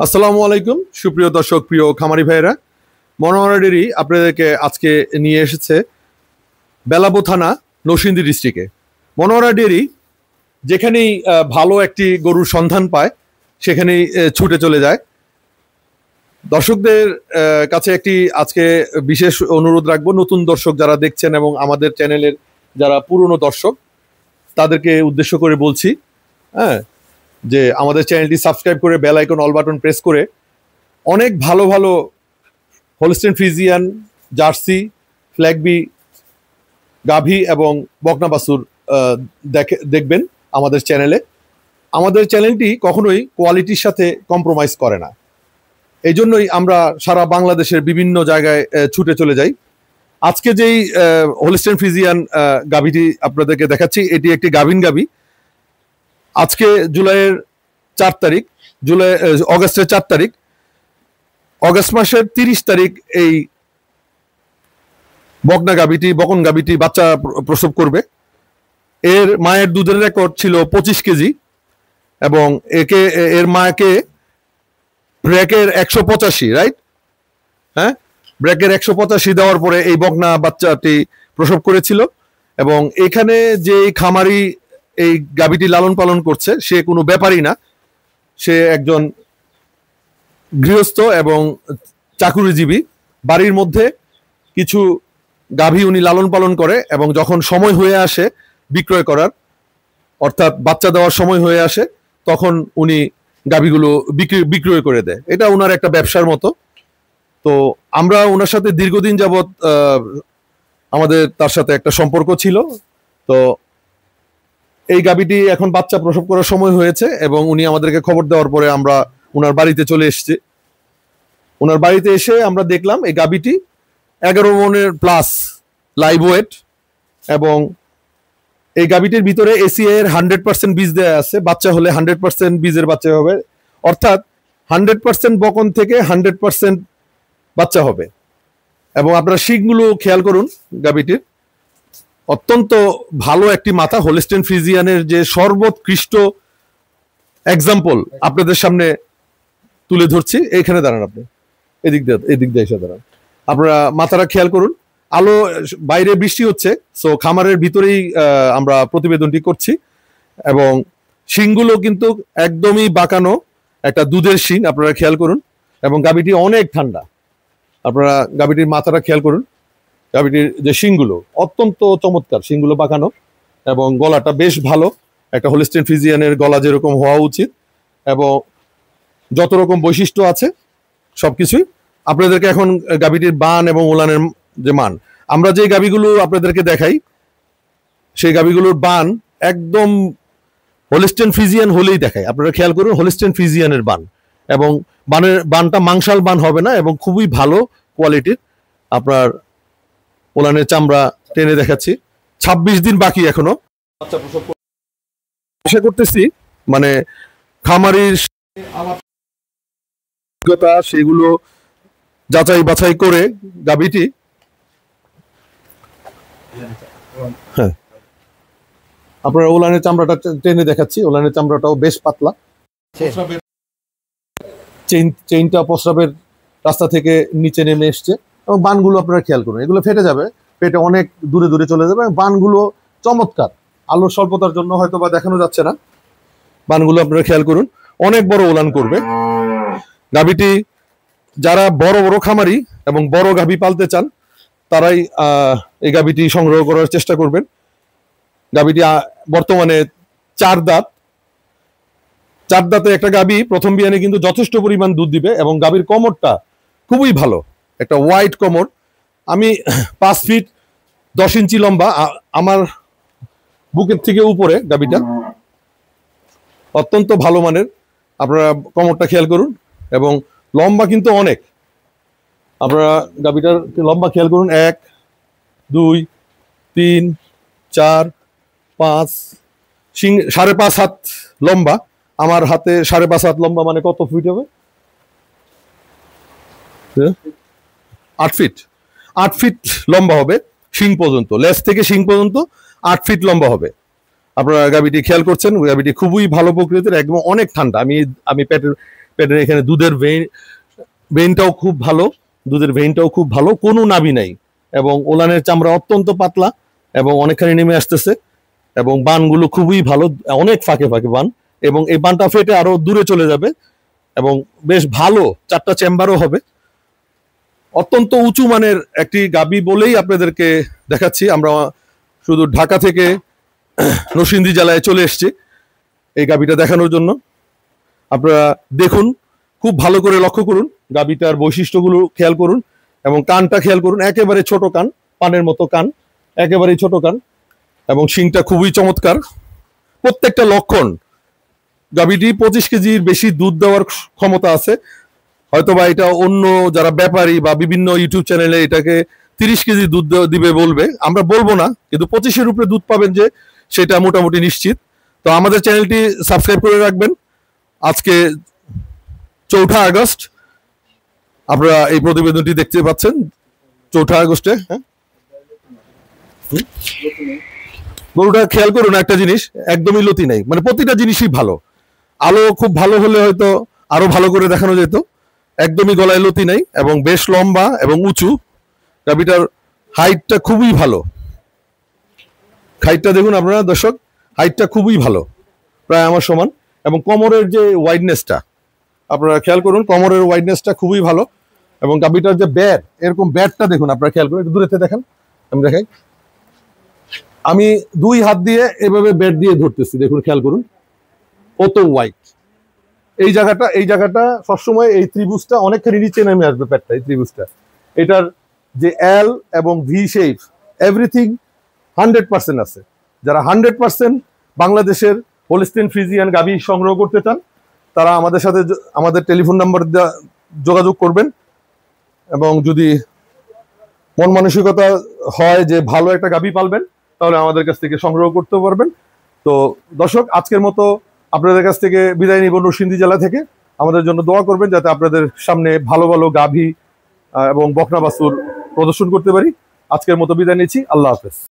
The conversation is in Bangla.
আসসালামু আলাইকুম সুপ্রিয় দর্শক, প্রিয় খামারি ভাইরা। মনোহরা ডেয়ারি আপনাদেরকে আজকে নিয়ে এসেছে বেলাবো থানা, নরসিংদী ডিস্ট্রিক্টে। মনোহরা ডেয়ারি যেখানেই ভালো একটি গরুর সন্ধান পায় সেখানেই ছুটে চলে যায়। দর্শকদের কাছে একটি আজকে বিশেষ অনুরোধ রাখবো, নতুন দর্শক যারা দেখছেন এবং আমাদের চ্যানেলের যারা পুরনো দর্শক তাদেরকে উদ্দেশ্য করে বলছি, হ্যাঁ, যে আমাদের চ্যানেলটি সাবস্ক্রাইব করে bell icon all button press করে অনেক ভালো ভালো হলস্টেইন ফ্রিজিয়ান, জার্সি, ফ্ল্যাগবি, গাভী এবং বকনা বাছুর দেখবেন আমাদের চ্যানেলে। আমাদের চ্যানেলটি কখনোই কোয়ালিটির সাথে কম্প্রোমাইজ করে না, এই জন্যই আমরা সারা বাংলাদেশের বিভিন্ন জায়গায় ছুটে চলে যাই। আজকে যেই হলস্টেইন ফ্রিজিয়ান গাভীটি আপনাদেরকে দেখাচ্ছি, এটি একটি গাভীন গাভী। আজকে অগস্টের 4 তারিখ, অগস্ট মাসের 30 তারিখ এই বকন গাভীটি বাচ্চা প্রসব করবে। এর মায়ের দুধের রেকর্ড ছিল 25 কেজি এবং এর মাকে ব্র্যাকের 185, রাইট, হ্যাঁ, ব্র্যাকের 185 দেওয়ার পরে এই বকনা বাচ্চাটি প্রসব করেছিল। এবং এখানে যে খামারি এই গাভীটি লালন পালন করছে সে কোনো ব্যাপারই না, সে একজন গৃহস্থ এবং চাকুরিজীবী। বাড়ির মধ্যে কিছু গাভী উনি লালন পালন করে এবং যখন সময় হয়ে আসে বিক্রয় করার, অর্থাৎ বাচ্চা দেওয়ার সময় হয়ে আসে, তখন উনি গাভীগুলো বিক্রয় করে দেয়। এটা ওনার একটা ব্যবসার মতো। তো আমরা ওনার সাথে দীর্ঘদিন যাবৎ আমাদের তার সাথে একটা সম্পর্ক ছিল। তো এই গাভীটি এখন বাচ্চা প্রসব করার সময় হয়েছে এবং উনি আমাদেরকে খবর দেওয়ার পরে আমরা ওনার বাড়িতে চলে এসেছি। ওনার বাড়িতে এসে আমরা দেখলাম এই গাভীটি 11 মনের প্লাস লাইভ ওয়েট এবং এই গাভীটির ভিতরে এসিআই এর 100% বীজ দেওয়া আছে। বাচ্চা হলে 100% বীজের বাচ্চা হবে, অর্থাৎ 100% বকন থেকে 100% বাচ্চা হবে। এবং আপনারা শিংগুলো খেয়াল করুন, গাভীটির অত্যন্ত ভালো একটি মাথা। হলস্টেইন ফ্রিজিয়ানের যে সর্বোৎকৃষ্ট এক্সাম্পল আপনাদের সামনে তুলে ধরছি। এইখানে দাঁড়ান, আপনি এদিক দিয়ে এসে দাঁড়ান। আপনারা মাথাটা খেয়াল করুন। আলো, বাইরে বৃষ্টি হচ্ছে, সো খামারের ভিতরেই আমরা প্রতিবেদনটি করছি। এবং শিংগুলো কিন্তু একদমই বাঁকানো, একটা দুধের শিং, আপনারা খেয়াল করুন। এবং গাভীটি অনেক ঠান্ডা। আপনারা গাভীটির মাথাটা খেয়াল করুন। গাভীটির যে শিংগুলো অত্যন্ত চমৎকার, শিংগুলো বাঁকানো এবং গলাটা বেশ ভালো, একটা হলস্টেইন ফ্রিজিয়ানের গলা যেরকম হওয়া উচিত এবং যত রকম বৈশিষ্ট্য আছে সবকিছুই। আপনাদেরকে এখন গাভীটির বান এবং ওলানের যে মান, আমরা যে গাভীগুলো আপনাদেরকে দেখাই সেই গাভীগুলোর বান একদম হলস্টেইন ফ্রিজিয়ান হলেই দেখায়। আপনারা খেয়াল করুন হলস্টেইন ফ্রিজিয়ানের বান, এবং বানটা মাংসাল বান হবে না এবং খুবই ভালো কোয়ালিটির। আপনার ওলানের চামড়া টেনে দেখাচ্ছি। 26 দিন বাকি এখনো। আশা করতেছি মানে খামারির সেগুলো যাচাই বাছাই করে গাভীটি, হ্যাঁ, আপনার ওলানের চামড়াটা টেনে দেখাচ্ছি। ওলানের চামড়াটাও বেশ পাতলা। চেইনটা প্রস্রাবের রাস্তা থেকে নিচে নেমে এসছে এবং বানগুলো আপনারা খেয়াল করুন, এগুলো ফেটে যাবে, পেটে অনেক দূরে দূরে চলে যাবে। বানগুলো চমৎকার, আলোর স্বল্পতার জন্য হয়তো বা দেখানো যাচ্ছে না। বানগুলো আপনারা খেয়াল করুন, অনেক বড় ওলান করবে গাভীটি। যারা বড় বড় খামারি এবং বড় গাভী পালতে চান তারাই এই গাভীটি সংগ্রহ করার চেষ্টা করবেন। গাভীটি বর্তমানে 4 দাঁতে একটা গাভী প্রথম বিয়ানে কিন্তু যথেষ্ট পরিমাণ দুধ দিবে এবং গাভীর কোমরটা খুবই ভালো, একটা হোয়াইট কোমর। আমি 5 ফিট 10 ইঞ্চি লম্বা, আমার বুকের থেকে উপরে গাভীটা অত্যন্ত ভালো মানের। আপনারা কোমরটা খেয়াল করুন এবং লম্বা কিন্তু অনেক। আপনারা গাভীটার লম্বা খেয়াল করুন, 1 2 3 4 5 শিং 5.5 হাত লম্বা। আমার হাতে 5.5 হাত লম্বা, মানে কত ফিট হবে? 8 ফিট লম্বা হবে শিং পর্যন্ত, লেজ থেকে শিং পর্যন্ত 8 ফিট লম্বা হবে। আপনারা গাভীটি খেয়াল করছেন, গাভীটি খুবই ভালো প্রকৃতির, একদম অনেক ঠান্ডা। আমি পেটের এখানে দুধের ভেইনটাও খুব ভালো, দুধের ভেইনটাও খুব ভালো, কোনো নাভি নাই, এবং ওলানের চামড়া অত্যন্ত পাতলা এবং অনেকখানি নেমে আসতেছে, এবং বানগুলো খুবই ভালো, অনেক ফাঁকে ফাঁকে বান, এবং এই বানটা ফেটে আরো দূরে চলে যাবে, এবং বেশ ভালো 4টা চেম্বারও হবে। অত্যন্ত উঁচু মানের একটি গাবি বলেই আপনাদেরকে দেখাচ্ছি। আমরা শুধু ঢাকা থেকে নরসিংদী জেলায় চলে এসেছি এই গাবিটা দেখানোর জন্য। আপনারা দেখুন, খুব ভালো করে লক্ষ্য করুন, গাবিটার বৈশিষ্ট্যগুলো খেয়াল করুন, এবং কানটা খেয়াল করুন, একেবারে ছোট কান, পানের মতো কান, একেবারেই ছোট কান, এবং শিংটা খুবই চমৎকার। প্রত্যেকটা লক্ষণ, গাবিটি 25 কেজির বেশি দুধ দেওয়ার ক্ষমতা আছে। হয়তোবা এটা অন্য যারা ব্যাপারী বা বিভিন্ন ইউটিউব চ্যানেলে এটাকে 30 কেজি দুধ দিবে বলবে, আমরা বলবো না, কিন্তু 25-এর উপরে দুধ পাবেন যে সেটা মোটামুটি নিশ্চিত। তো আমাদের চ্যানেলটি সাবস্ক্রাইব করে রাখবেন। আজকে 4 আগস্ট, আপনারা এই প্রতিবেদনটি দেখতে পাচ্ছেন 4 আগস্টে। হ্যাঁ, গরুটা খেয়াল করুন একটা জিনিস, একদমই লতি নাই, মানে প্রতিটা জিনিসই ভালো। আলো খুব ভালো হলে হয়তো আরো ভালো করে দেখানো যেত। একদমই গলায় লতি নাই, এবং বেশ লম্বা এবং উঁচু। গাবিটার হাইটটা খুবই ভালো, হাইটটা দেখুন আপনারা দর্শক, হাইটটা খুবই ভালো, প্রায় আমার সমান। এবং কোমরের যে ওয়াইডনেসটা আপনারা খেয়াল করুন, কোমরের ওয়াইডনেসটা খুবই ভালো। এবং গাবিটার যে ব্যাট, এরকম ব্যাটটা দেখুন, আপনারা খেয়াল করুন, একটু দূরেতে দেখেন, আমি দেখাই, আমি 2 হাত দিয়ে এভাবে ব্যাট দিয়ে ধরতেছি, দেখুন খেয়াল করুন কত ওয়াইড। এই জায়গাটা সবসময় এই ত্রিভুজটা অনেকখানি নিচে নেমে আসবে, প্যাটটা, এই ত্রিভুজটা, এটার যে এল এবং ভি শেপ, এভরিথিং 100% আছে। যারা 100% বাংলাদেশের হোলস্টিন ফ্রিজিয়ান গাভী সংগ্রহ করতে চান, তারা আমাদের সাথে আমাদের টেলিফোন নাম্বার যোগাযোগ করবেন, এবং যদি মন মানসিকতা হয় যে ভালো একটা গাভী পালবেন, তাহলে আমাদের কাছ থেকে সংগ্রহ করতে পারবেন। তো দর্শক, আজকের মতো আপনাদের কাছ থেকে বিদায় নিব নরসিংদী জেলা থেকে। আমাদের জন্য দোয়া করবেন যাতে আপনাদের সামনে ভালো ভালো গাভী এবং বকনা বাছুর প্রদর্শন করতে পারি। আজকের মতো বিদায় নিচ্ছি, আল্লাহ হাফেজ।